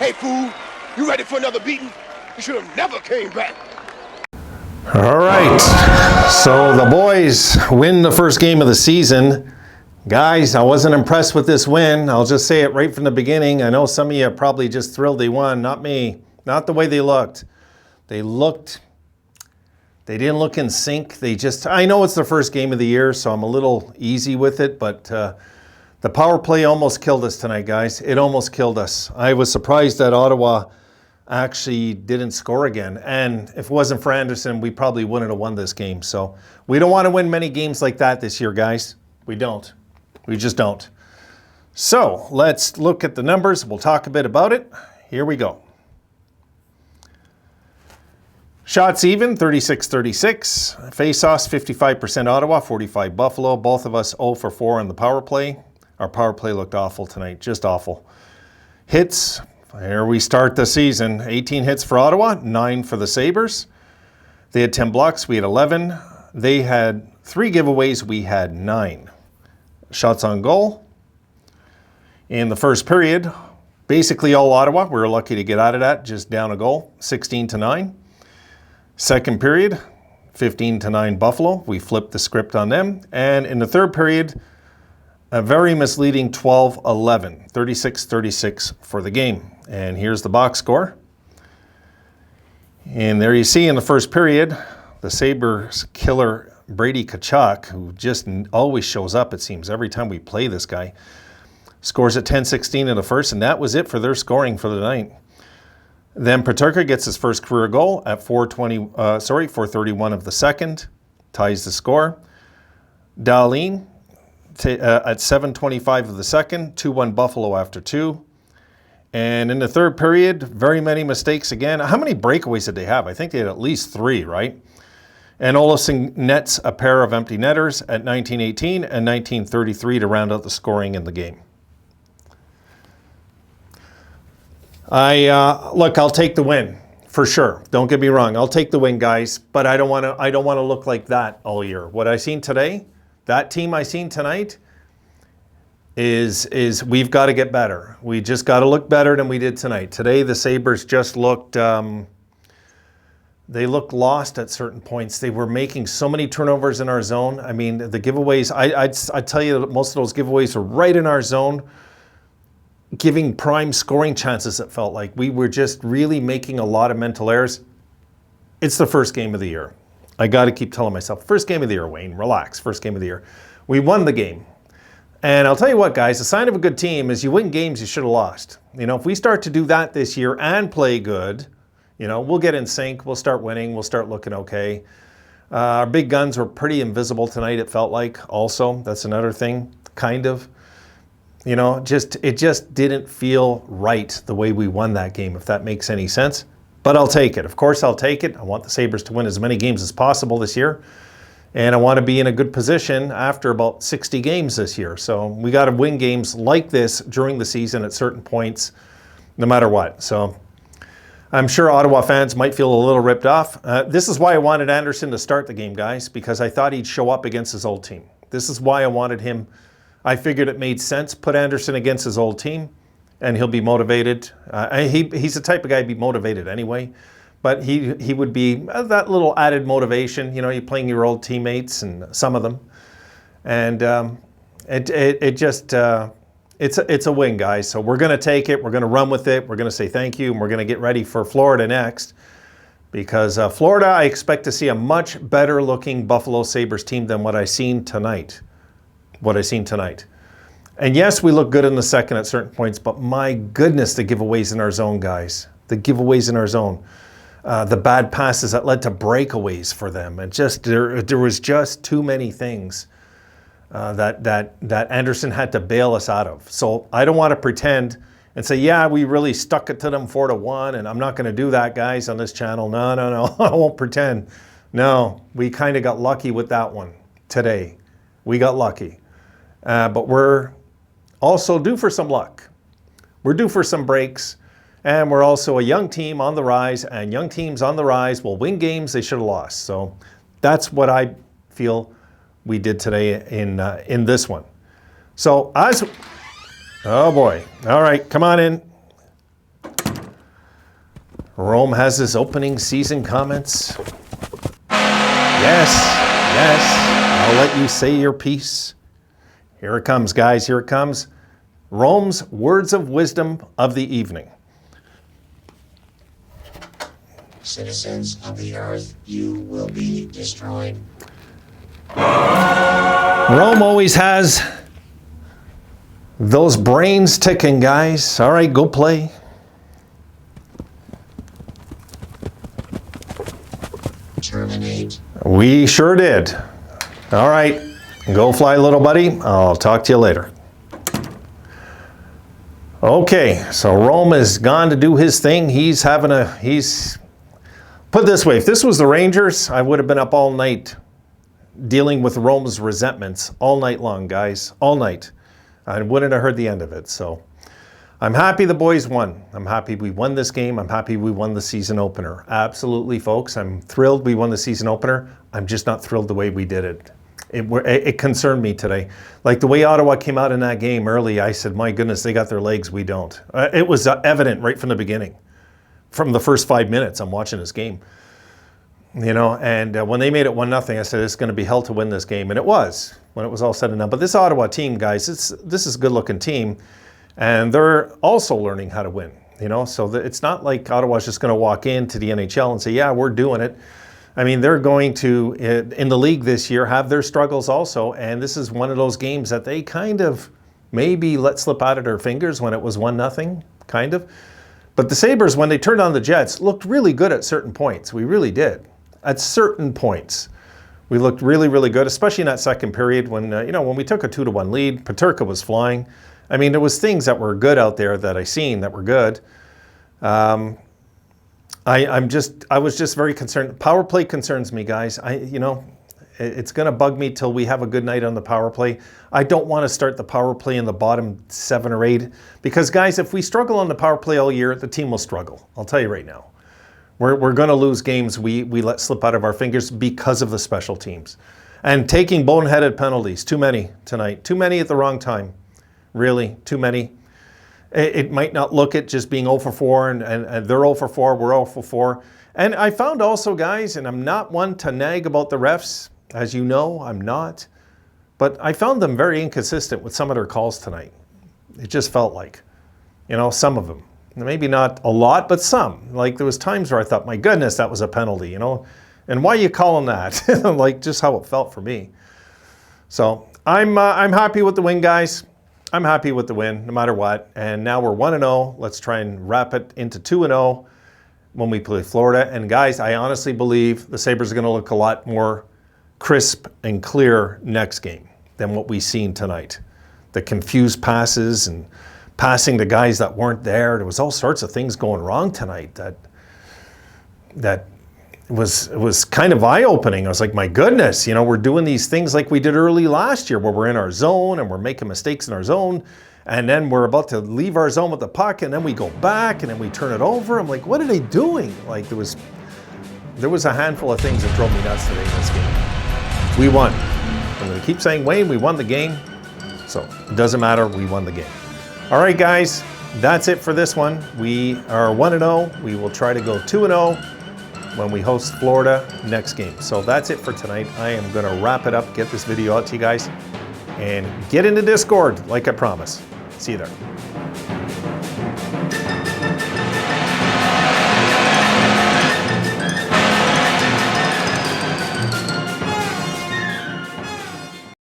Hey, fool, you ready for another beating? You should have never came back. All right, so the boys win the first game of the season. Guys, I wasn't impressed with this win. I'll just say it right from the beginning. I know some of you are probably just thrilled they won, not me. Not the way they looked. They didn't look in sync. I know it's the first game of the year, so I'm a little easy with it, but the power play almost killed us tonight, guys. It almost killed us. I was surprised that Ottawa actually didn't score again. And if it wasn't for Anderson, we probably wouldn't have won this game. So we don't want to win many games like that this year, guys. We don't. We just don't. So let's look at the numbers. We'll talk a bit about it. Here we go. Shots even, 36-36. Face-offs, 55% Ottawa, 45 Buffalo. Both of us 0 for 4 on the power play. Our power play looked awful tonight, just awful. Hits, here we start the season. 18 hits for Ottawa, 9 for the Sabres. They had 10 blocks, we had 11. They had 3 giveaways, we had 9. Shots on goal. In the first period, basically all Ottawa. We were lucky to get out of that, just down a goal, 16-9. Second period, 15-9 Buffalo. We flipped the script on them. And in the third period, a very misleading 12-11, 36-36 for the game. And here's the box score. And there you see in the first period, the Sabres killer Brady Tkachuk, who just always shows up, it seems, every time we play this guy, scores at 10-16 in the first, and that was it for their scoring for the night. Then Peterka gets his first career goal at 4:31 of the second, ties the score. Dahlin at 7:25 of the second, 2-1 Buffalo after 2. And in the third period, very many mistakes again. How many breakaways did they have? I think they had at least 3, right? And Olofsson nets a pair of empty netters at 19:18 and 19:33 to round out the scoring in the game. Look, I'll take the win for sure. Don't get me wrong. I'll take the win, guys. But I don't want to look like that all year. What I seen today, that team I seen tonight, is we've got to get better. We just got to look better than we did tonight. Today, the Sabres just looked. They looked lost at certain points. They were making so many turnovers in our zone. I mean, the giveaways. I'd tell you that most of those giveaways were right in our zone, giving prime scoring chances, it felt like. We were just really making a lot of mental errors. It's the first game of the year. I got to keep telling myself, first game of the year, Wayne, relax, first game of the year. We won the game. And I'll tell you what, guys, a sign of a good team is you win games you should have lost. You know, if we start to do that this year and play good, you know, we'll get in sync, we'll start winning, we'll start looking okay. Our big guns were pretty invisible tonight, it felt like, also. That's another thing, kind of. You know, it just didn't feel right the way we won that game, if that makes any sense. But I'll take it. Of course, I'll take it. I want the Sabres to win as many games as possible this year. And I want to be in a good position after about 60 games this year. So we got to win games like this during the season at certain points, no matter what. So I'm sure Ottawa fans might feel a little ripped off. This is why I wanted Anderson to start the game, guys, because I thought he'd show up against his old team. This is why I wanted him. I figured it made sense. Put Anderson against his old team, and he'll be motivated. He's the type of guy to be motivated anyway, but he would be that little added motivation. You know, you're playing your old teammates and some of them, and it's a win, guys. So we're going to take it. We're going to run with it. We're going to say thank you, and we're going to get ready for Florida next, because Florida, I expect to see a much better looking Buffalo Sabres team than what I seen tonight. And yes, we look good in the second at certain points, but my goodness, the giveaways in our zone, guys. The giveaways in our zone. The bad passes that led to breakaways for them. And just there was just too many things that Anderson had to bail us out of. So I don't want to pretend and say, yeah, we really stuck it to them 4-1, and I'm not going to do that, guys, on this channel. No, I won't pretend. No, we kind of got lucky with that one today. We got lucky. But we're also due for some luck. We're due for some breaks, and we're also a young team on the rise, and young teams on the rise will win games they should have lost. So that's what I feel we did today in this one. So oh boy, all right, come on in. Rome has his opening season comments. Yes, yes, I'll let you say your piece. Here it comes, guys, here it comes. Rome's words of wisdom of the evening. Citizens of the earth, you will be destroyed. Rome always has those brains ticking, guys. All right, go play. Terminate. We sure did. All right, go fly, little buddy. I'll talk to you later. Okay, so Rome has gone to do his thing. He's put it this way, if this was the Rangers, I would have been up all night dealing with Rome's resentments all night long, guys, all night. I wouldn't have heard the end of it. So I'm happy the boys won. I'm happy we won this game. I'm happy we won the season opener. Absolutely, folks. I'm thrilled we won the season opener. I'm just not thrilled the way we did it. It concerned me today. Like the way Ottawa came out in that game early, I said, my goodness, they got their legs, we don't. It was evident right from the beginning. From the first 5 minutes, I'm watching this game. You know, and when they made it 1-0, I said, it's going to be hell to win this game. And it was, when it was all said and done. But this Ottawa team, guys, this is a good-looking team. And they're also learning how to win, you know. So it's not like Ottawa's just going to walk into the NHL and say, yeah, we're doing it. I mean, they're going to, in the league this year, have their struggles also. And this is one of those games that they kind of maybe let slip out of their fingers when it was 1-0, kind of. But the Sabres, when they turned on the Jets, looked really good at certain points. We really did. At certain points, we looked really, really good, especially in that second period when, when we took a 2-1 lead, Peterka was flying. I mean, there was things that were good out there that I seen that were good. I was just very concerned. Power play concerns me, guys. It's going to bug me till we have a good night on the power play. I don't want to start the power play in the bottom 7 or 8 because, guys, if we struggle on the power play all year, the team will struggle. I'll tell you right now. We're going to lose games we let slip out of our fingers because of the special teams. And taking boneheaded penalties, too many tonight. Too many at the wrong time. Really, too many. It might not look at just being 0 for 4 and they're 0 for 4, we're 0 for 4. And I found also, guys, and I'm not one to nag about the refs, as you know, I'm not. But I found them very inconsistent with some of their calls tonight. It just felt like, some of them. Maybe not a lot, but some. Like there was times where I thought, my goodness, that was a penalty, And why are you calling that? Like just how it felt for me. So I'm happy with the win, guys. I'm happy with the win, no matter what. And now we're 1-0. Let's try and wrap it into 2-0 when we play Florida. And guys, I honestly believe the Sabres are going to look a lot more crisp and clear next game than what we've seen tonight. The confused passes and passing to guys that weren't there. There was all sorts of things going wrong tonight that was kind of eye-opening. I was like, my goodness, we're doing these things like we did early last year where we're in our zone and we're making mistakes in our zone and then we're about to leave our zone with the puck and then we go back and then we turn it over. I'm like, what are they doing? Like there was a handful of things that drove me nuts today in this game. We won. I'm going to keep saying, Wayne, we won the game. So it doesn't matter, we won the game. All right, guys, that's it for this one. We are 1-0. We will try to go 2-0 when we host Florida next game. So that's it for tonight. I am going to wrap it up, get this video out to you guys, and get into Discord like I promised. See you there.